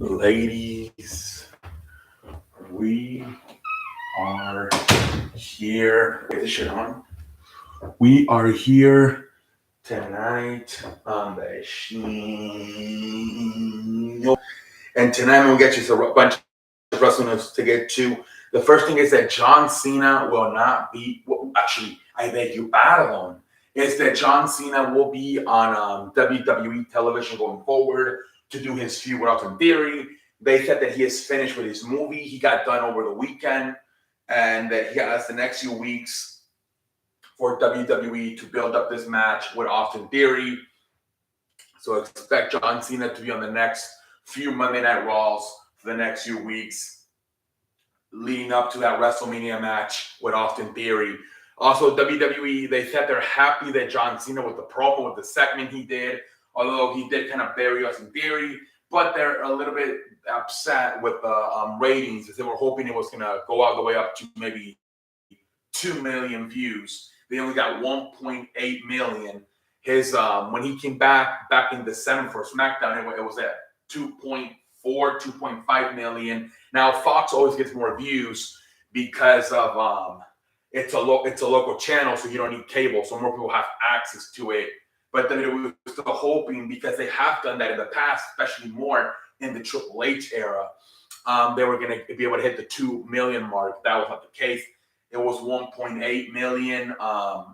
Ladies, we are here. Wait, this shit on? We are here tonight on the show. And tonight we'll get you a bunch of wrestling news to get to. The first thing is that John Cena will not be, well, actually, I beg you, pardon. Is that John Cena will be on WWE television going forward to do his feud with Austin Theory. They said that he is finished with his movie. He got done over the weekend, and that he has the next few weeks for WWE to build up this match with Austin Theory. So expect John Cena to be on the next few Monday Night Raws for the next few weeks, leading up to that WrestleMania match with Austin Theory. Also, WWE, they said they're happy that John Cena with the promo, with the segment he did, although he did kind of bury Austin Theory, but they're a little bit upset with the ratings, as they were hoping it was going to go all the way up to maybe 2 million views. They only got 1.8 million. His when he came back in December for SmackDown, it was at 2.4, 2.5 million. Now Fox always gets more views because of it's a local channel, so you don't need cable, so more people have access to it. But then it was still hoping, because they have done that in the past, especially more in the Triple H era, they were going to be able to hit the 2 million mark. That was not the case. It was 1.8 million,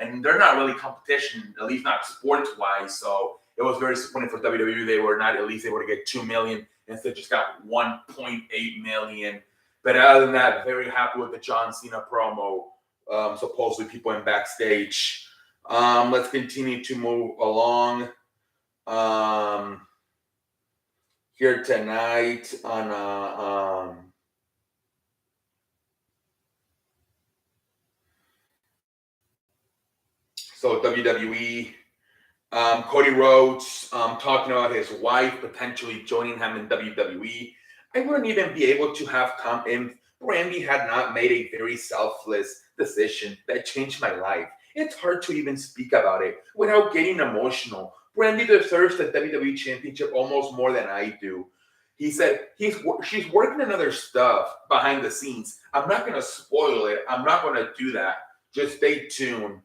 and they're not really competition, at least not sports-wise. So it was very disappointing for WWE. They were not at least able to get 2 million, instead just got 1.8 million. But other than that, very happy with the John Cena promo. Supposedly people in backstage. Let's continue to move along. Here tonight on so WWE, Cody Rhodes talking about his wife potentially joining him in WWE. I wouldn't even be able to have come in. Brandy had not made a very selfless decision that changed my life. It's hard to even speak about it without getting emotional. Brandy deserves the WWE Championship almost more than I do. He said she's working on other stuff behind the scenes. I'm not going to spoil it. I'm not going to do that. Just stay tuned.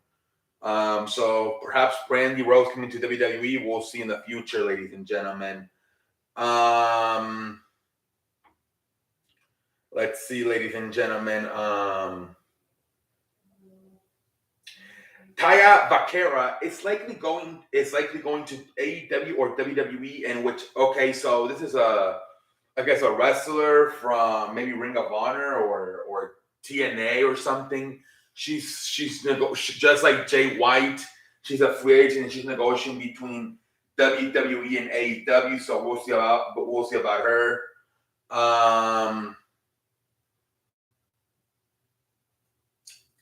So perhaps Brandy Rose coming to WWE. We'll see in the future, ladies and gentlemen. Let's see, ladies and gentlemen. Taya Vaquera is likely going to AEW or WWE, and which, okay, so this is a wrestler from maybe Ring of Honor or TNA or something. She's just like Jay White. She's a free agent, and she's negotiating between WWE and AEW. So we'll see about her.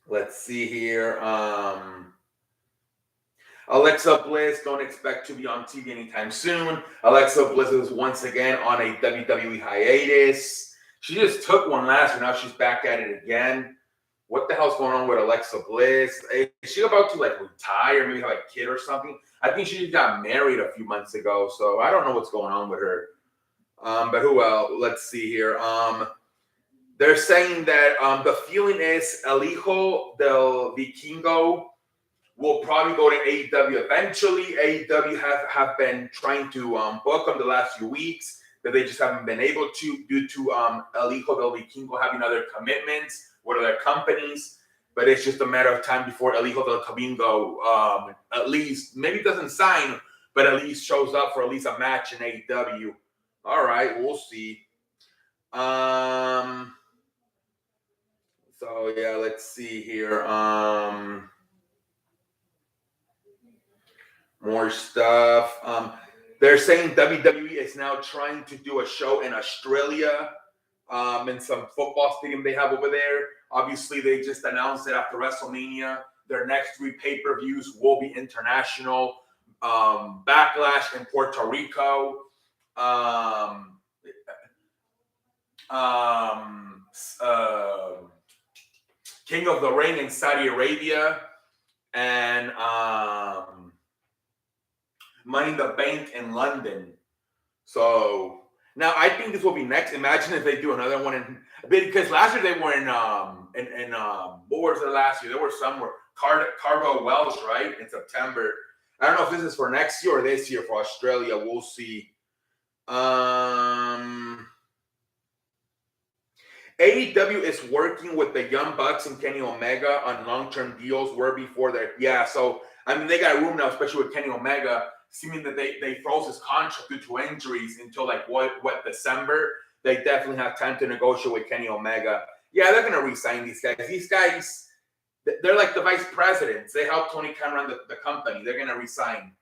Let's see here. Alexa Bliss, don't expect to be on TV anytime soon. Alexa Bliss is once again on a WWE hiatus. She just took one last year. Now she's back at it again. What the hell's going on with Alexa Bliss? Is she about to retire, maybe have a kid or something? I think she just got married a few months ago, so I don't know what's going on with her. But who else? Let's see here. They're saying that the feeling is El Hijo del Vikingo will probably go to AEW eventually. AEW have been trying to book him the last few weeks, but they just haven't been able to due to El Hijo del Vikingo having other commitments with other companies. But it's just a matter of time before El Hijo del Vikingo at least maybe doesn't sign, but at least shows up for at least a match in AEW. All right, we'll see. So yeah, let's see here. More stuff. They're saying WWE is now trying to do a show in Australia, in some football stadium they have over there. Obviously, they just announced that after WrestleMania, their next 3 pay-per-views will be international. Backlash in Puerto Rico. King of the Ring in Saudi Arabia, and Money in the Bank in London. So Now I think this will be next. Imagine if they do another one in, because last year they were what was it last year? They were somewhere Cargo Welsh, right? In September. I don't know if this is for next year or this year for Australia. We'll see. AEW is working with the Young Bucks and Kenny Omega on long-term deals. Where before that, yeah. So I mean, they got room now, especially with Kenny Omega, seeming that they froze his contract due to injuries until like what December. They definitely have time to negotiate with Kenny Omega. Yeah, they're gonna re-sign these guys. These guys, they're like the vice presidents. They help Tony Khan run the company. They're gonna resign.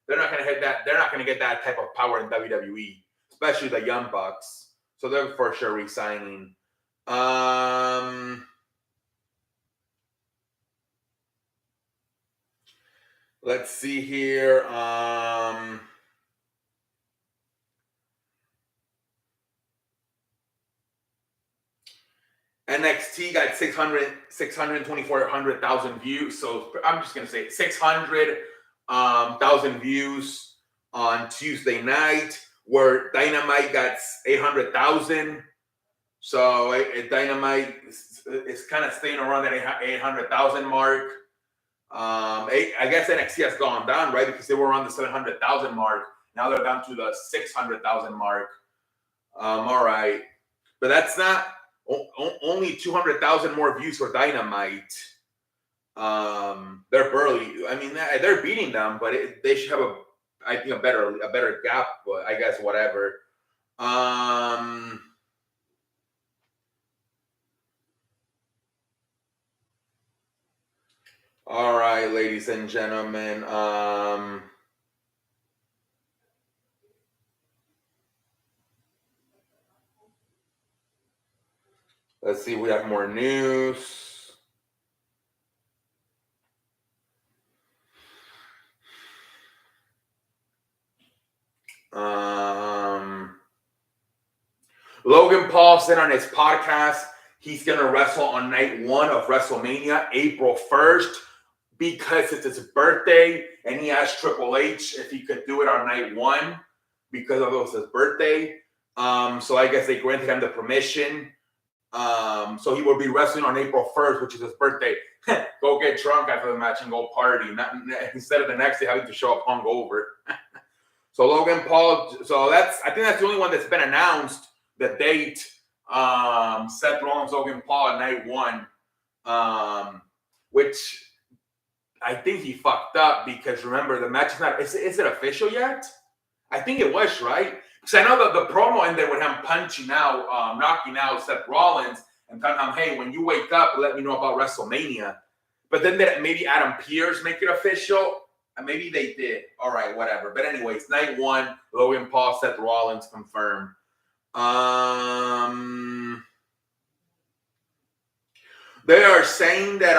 They're not gonna hit that. They're not gonna get that type of power in WWE, especially the Young Bucks. So they're for sure resigning. Let's see here. NXT got 624,000 views. So I'm just going to say 600,000 views on Tuesday night, where Dynamite got 800,000. So Dynamite is kind of staying around that 800,000 mark. I guess NXT has gone down, right? Because they were around the 700,000 mark. Now they're down to the 600,000 mark. All right. But that's not only 200,000 more views for Dynamite. They're barely. I mean, they're beating them, but they should have I think a better gap. But I guess whatever. All right, ladies and gentlemen. Let's see. We have more news. Logan Paul said on his podcast he's going to wrestle on night 1 of WrestleMania, April 1st, because it's his birthday, and he asked Triple H if he could do it on night 1 because it was his birthday. So I guess they granted him the permission. So he will be wrestling on April 1st, which is his birthday. Go get drunk after the match and go party, instead of the next day having to show up hungover. So Logan Paul, I think that's the only one that's been announced. The date, Seth Rollins, Logan Paul at night 1, which I think he fucked up because remember the match is not. Is it official yet? I think it was, right? Because I know that the promo ended with him punching out, knocking out Seth Rollins and telling him, "Hey, when you wake up, let me know about WrestleMania." But then maybe Adam Pearce make it official. Maybe they did. All right, whatever. But anyways, night 1, Logan Paul, Seth Rollins confirmed. They are saying that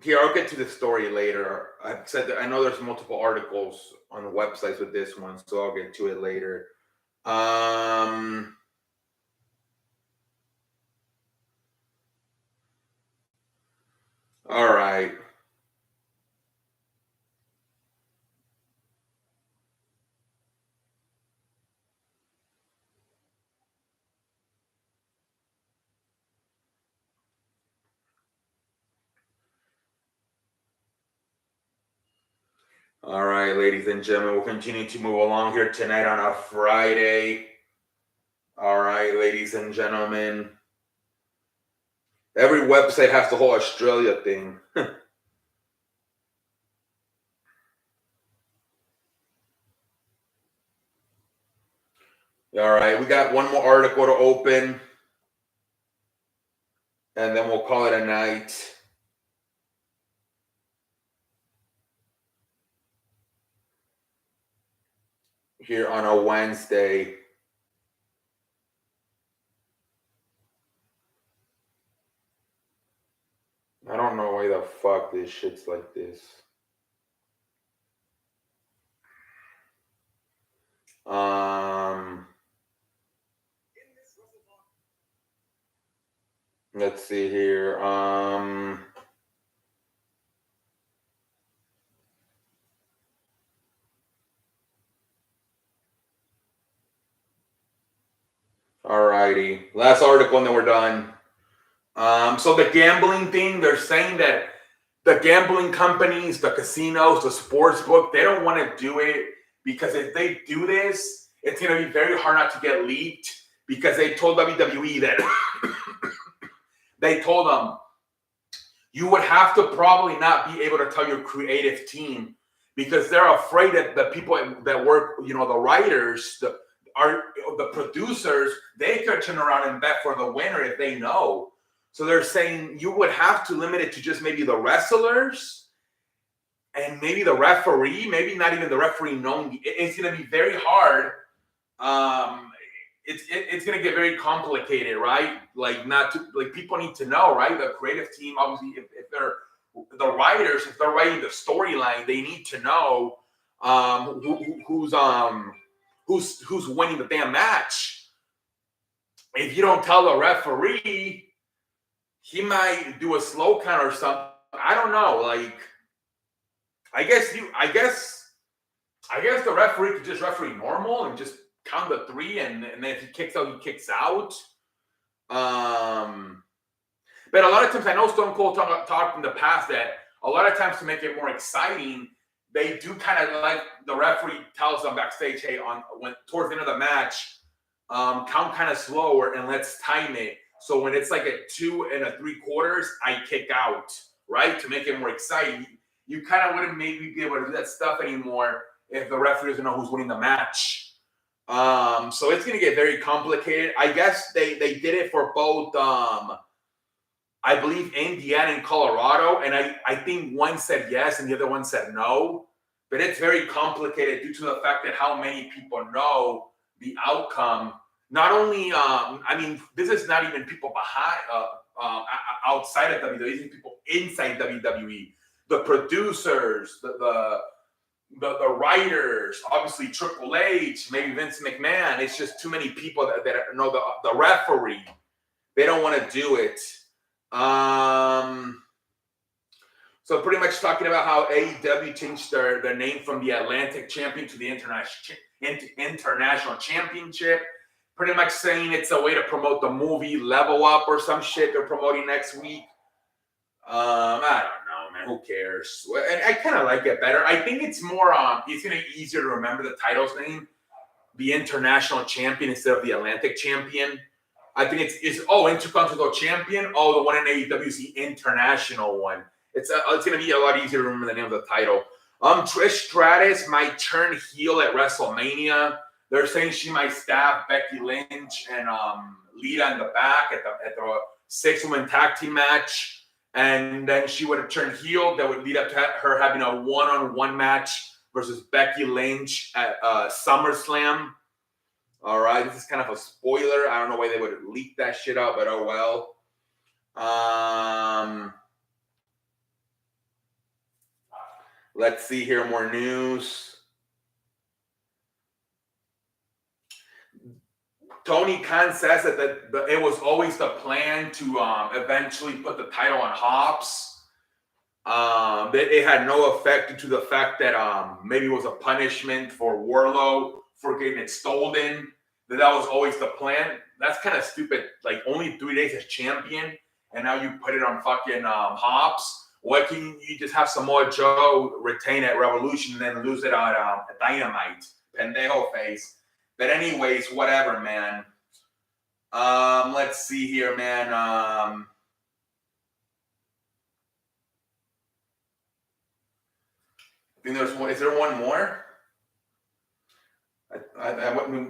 here, I'll get to the story later. I said that I know there's multiple articles on the websites with this one, so I'll get to it later. All right. All right, ladies and gentlemen, we'll continue to move along here tonight on a Friday. All right, ladies and gentlemen. Every website has the whole Australia thing. All right, we got one more article to open, and then we'll call it a night. Here on a Wednesday. I don't know why the fuck this shit's like this. Let's see here. righty. Last article and then we're done. So the gambling thing, they're saying that the gambling companies, the casinos, the sports book, they don't want to do it because if they do this, it's going to be very hard not to get leaked because they told WWE that they told them you would have to probably not be able to tell your creative team because they're afraid that the people that work, the writers, the producers, they could turn around and bet for the winner if they know. So they're saying you would have to limit it to just maybe the wrestlers and maybe the referee, maybe not even the referee knowing. It's going to be very hard. It's going to get very complicated, right? People need to know, right? The creative team, obviously, if they're the writers, if they're writing the storyline, they need to know who's winning the damn match. If you don't tell the referee, he might do a slow count or something. I don't know. I guess the referee could just referee normal and just count the 3, and then if he kicks out, he kicks out. But a lot of times, I know Stone Cold talked in the past that a lot of times to make it more exciting, they do kind of like the referee tells them backstage, hey, towards the end of the match, count kind of slower and let's time it. So when it's like a 2 3/4, I kick out, right? To make it more exciting. You kind of wouldn't maybe be able to do that stuff anymore if the referee doesn't know who's winning the match. So it's going to get very complicated. I guess they did it for both, I believe, Indiana and Colorado. And I think one said yes and the other one said no. But it's very complicated due to the fact that how many people know the outcome. Not only, this is not even people behind, outside of WWE, these people inside WWE. The producers, the writers, obviously Triple H, maybe Vince McMahon. It's just too many people that know the referee. They don't want to do it. So pretty much talking about how AEW changed their name from the Atlantic Champion to the International Championship. Pretty much saying it's a way to promote the movie Level Up or some shit they're promoting next week. I don't know, man. Who cares? And I kind of like it better. I think it's more, it's going to be easier to remember the title's name, the International Champion instead of the Atlantic Champion. I think it's Intercontinental Champion. Oh, the one in AEW is the International one. It's going to be a lot easier to remember the name of the title. Trish Stratus might turn heel at WrestleMania. They're saying she might stab Becky Lynch and Lita in the back at the 6-woman tag team match. And then she would have turned heel. That would lead up to her having a one-on-one match versus Becky Lynch at SummerSlam. All right, this is kind of a spoiler. I don't know why they would leak that shit out, but oh well. Let's see here, more news. Tony Khan says that it was always the plan to eventually put the title on Hobbs. It had no effect due to the fact that maybe it was a punishment for Wardlow for getting it stolen. That was always the plan. That's kind of stupid. Like only 3 days as champion, and now you put it on fucking Hobbs. Why can you just have Samoa Joe retain at Revolution and then lose it on Dynamite? Pendejo face. But anyways, whatever, man. Let's see here, man. I think there's one. Is there one more?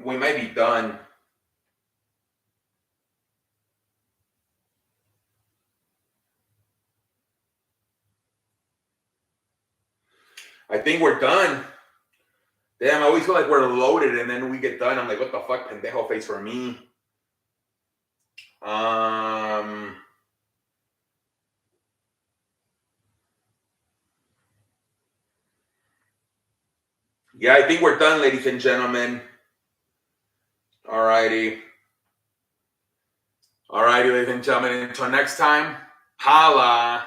We might be done. I think we're done. Damn, I always feel like we're loaded and then we get done. I'm like, what the fuck, pendejo face for me? Yeah, I think we're done, ladies and gentlemen. Alrighty. Alrighty, ladies and gentlemen. Until next time, holla.